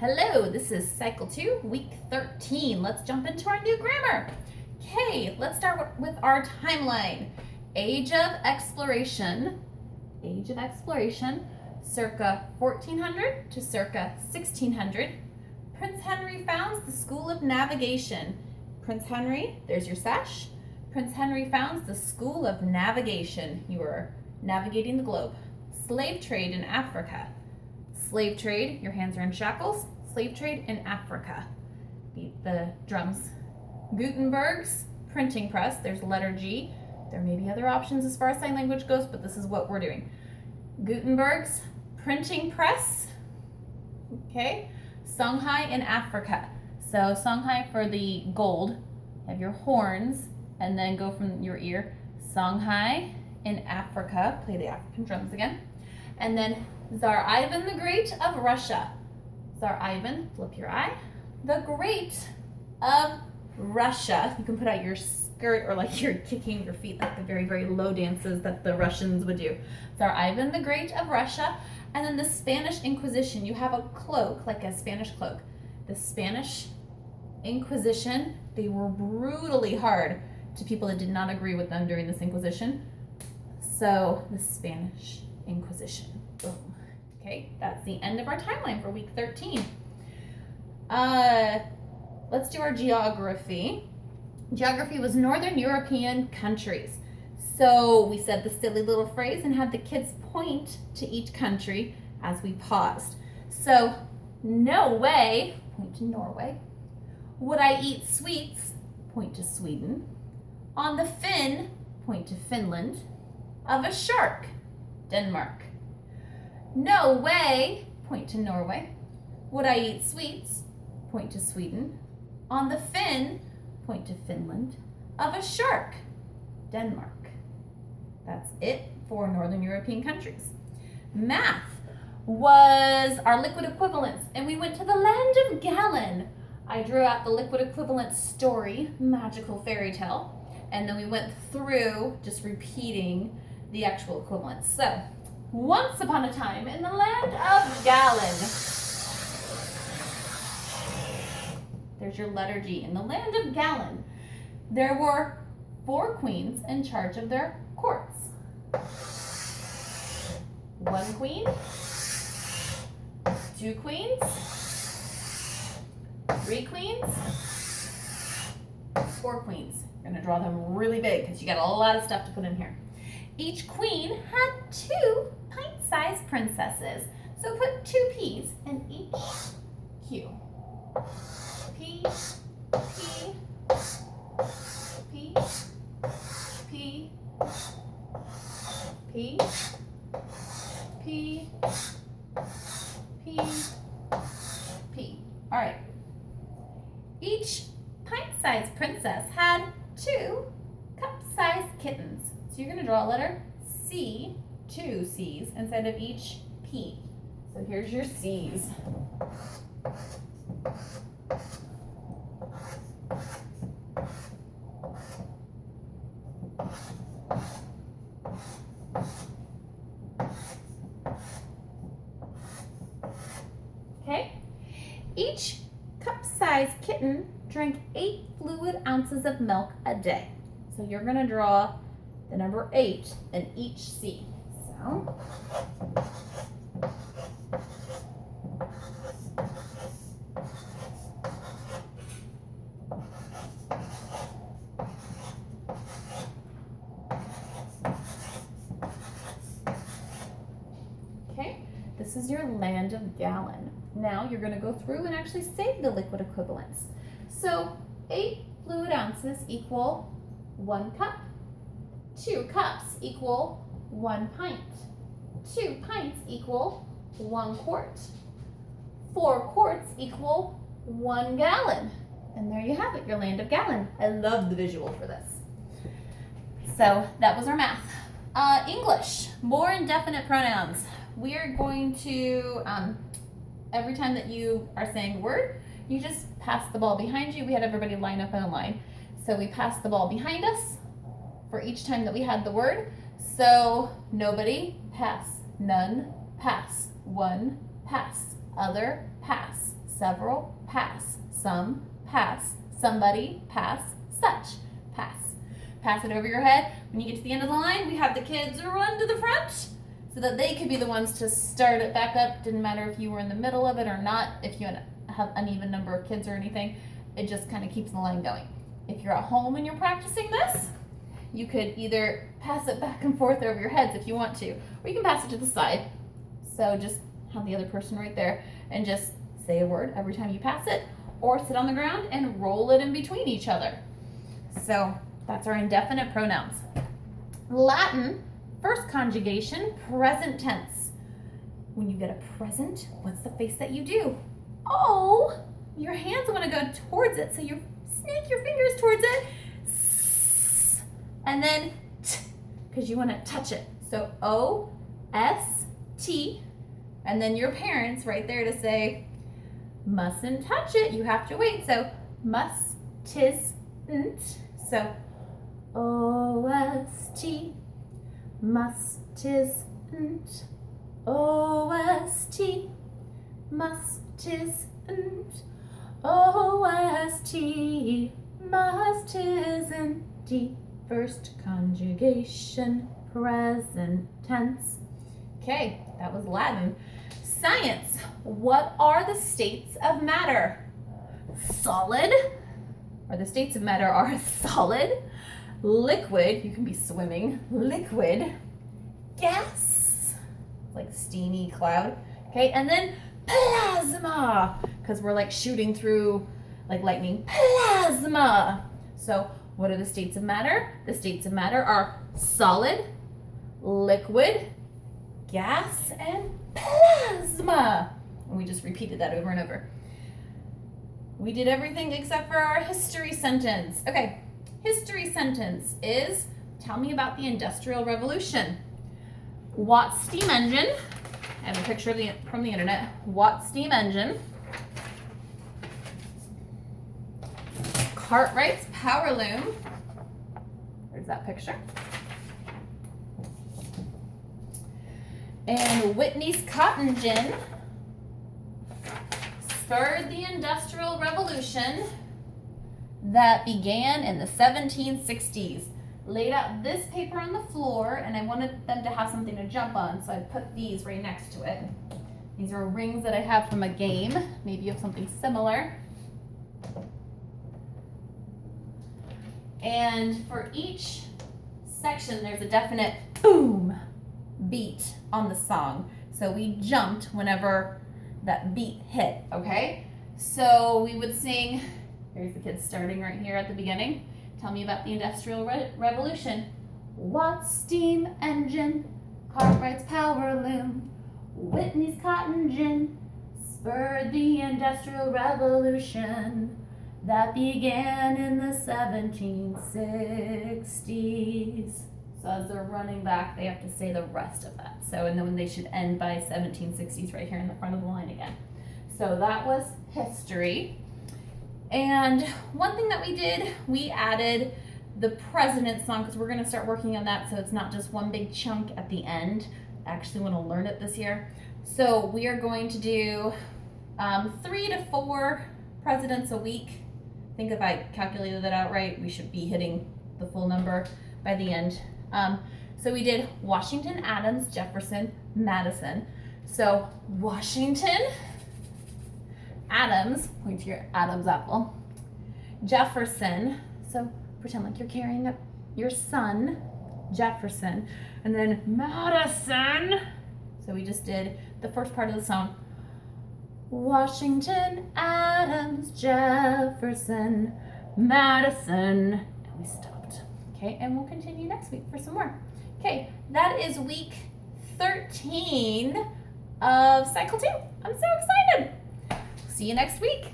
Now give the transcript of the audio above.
Hello, this is Cycle 2, Week 13. Let's jump into our new grammar. Okay, let's start with our timeline. Age of exploration, circa 1400 to circa 1600. Prince Henry founds the School of Navigation. Prince Henry, there's your sash. Prince Henry founds the School of Navigation. You are navigating the globe. Slave trade in Africa. Slave trade, your hands are in shackles. Slave trade in Africa. Beat the drums. Gutenberg's printing press, there's letter G. There may be other options as far as sign language goes, but this is what we're doing. Gutenberg's printing press, okay? Songhai in Africa. So Songhai for the gold, have your horns, and then go from your ear. Songhai in Africa, play the African drums again. And then Tsar Ivan the Great of Russia. Tsar Ivan, flip your eye. The Great of Russia. You can put out your skirt or like you're kicking your feet, like the very, very low dances that the Russians would do. Tsar Ivan the Great of Russia. And then the Spanish Inquisition. You have a cloak, like a Spanish cloak. The Spanish Inquisition, they were brutally hard to people that did not agree with them during this Inquisition. So the Spanish Inquisition. Boom. Okay, that's the end of our timeline for week 13. Let's do our geography. Geography was Northern European countries. So we said the silly little phrase and had the kids point to each country as we paused. So, no way, point to Norway. Would I eat sweets? Point to Sweden. On the fin, point to Finland. Of a shark, Denmark. No way, point to Norway. Would I eat sweets? Point to Sweden. On the fin, point to Finland. Of a shark, Denmark. That's it for Northern European countries. Math was our liquid equivalents, and we went to the land of Gallon. I drew out the liquid equivalent story, magical fairy tale, and then we went through just repeating the actual equivalents. So, once upon a time in the land of Gallon, there's your letter G. In the land of Gallon, there were 4 queens in charge of their courts. 1 queen, 2 queens, 3 queens, 4 queens. You're gonna draw them really big because you got a lot of stuff to put in here. Each queen had 2 pint-sized princesses. So put 2 P's in each Q. P, P, P, P, P, P, P, P. All right. Each pint-sized princess had 2 cup-sized kittens. So you're going to draw a letter C, 2 C's, inside of each P. So here's your C's. Okay? Each cup-sized kitten drank 8 fluid ounces of milk a day. So you're going to draw the number 8 in each C. So, okay, this is your land of Gallon. Now you're going to go through and actually save the liquid equivalents. So 8 fluid ounces equal 1 cup. 2 cups equal 1 pint. 2 pints equal 1 quart. 4 quarts equal 1 gallon. And there you have it, your land of Gallon. I love the visual for this. So that was our math. English, more indefinite pronouns. We are going to, every time that you are saying a word, you just pass the ball behind you. We had everybody line up in a line. So we pass the ball behind us for each time that we had the word. So nobody, pass. None, pass. One, pass. Other, pass. several, pass, some, pass, somebody, pass, such, pass. Pass it over your head. When you get to the end of the line, we have the kids run to the front so that they could be the ones to start it back up. Didn't matter if you were in the middle of it or not, if you have uneven number of kids or anything, it just kind of keeps the line going. If you're at home and you're practicing this, you could either pass it back and forth over your heads if you want to, or you can pass it to the side. So just have the other person right there and just say a word every time you pass it, or sit on the ground and roll it in between each other. So that's our indefinite pronouns. Latin, first conjugation, present tense. When you get a present, what's the face that you do? Oh, your hands want to go towards it, so you snake your fingers towards it. And then t, because you want to touch it. So O-S-T, and then your parents right there to say, mustn't touch it. You have to wait. So must, tis, n't. So O-S-T, must, tis, n't. O-S-T, must, tis, n't. O-S-T, must, tis, n't. First conjugation, present tense. Okay, that was Latin. Science. What are the states of matter? Solid, or the states of matter are solid, liquid, you can be swimming, liquid, gas, like steamy cloud, okay, and then plasma, because we're like shooting through like lightning, plasma. So what are the states of matter? The states of matter are solid, liquid, gas, and plasma. And we just repeated that over and over. We did everything except for our history sentence. Okay, history sentence is, tell me about the Industrial Revolution. Watt steam engine. I have a picture of from the internet. Watt steam engine. Cartwright's power loom. There's that picture. And Whitney's cotton gin spurred the Industrial Revolution that began in the 1760s. Laid out this paper on the floor, and I wanted them to have something to jump on, so I put these right next to it. These are rings that I have from a game. Maybe you have something similar. And for each section, there's a definite boom beat on the song. So we jumped whenever that beat hit, okay? So we would sing, here's the kids starting right here at the beginning. Tell me about the Industrial Revolution. Watt's steam engine, Cartwright's power loom, Whitney's cotton gin spurred the Industrial Revolution that began in the 1760s. So as they're running back, they have to say the rest of that. So, and then they should end by 1760s right here in the front of the line again. So that was history. And one thing that we did, we added the President's song, because we're going to start working on that so it's not just one big chunk at the end. I actually want to learn it this year. So we are going to do 3 to 4 presidents a week. I think if I calculated that out right, we should be hitting the full number by the end. So we did Washington, Adams, Jefferson, Madison. So Washington, Adams, point to your Adam's apple. Jefferson, so pretend like you're carrying up your son, Jefferson. And then Madison, so we just did the first part of the song. Washington, Adams, Jefferson, Madison, and we stopped. Okay, and we'll continue next week for some more. Okay, that is week 13 of Cycle 2. I'm so excited. See you next week.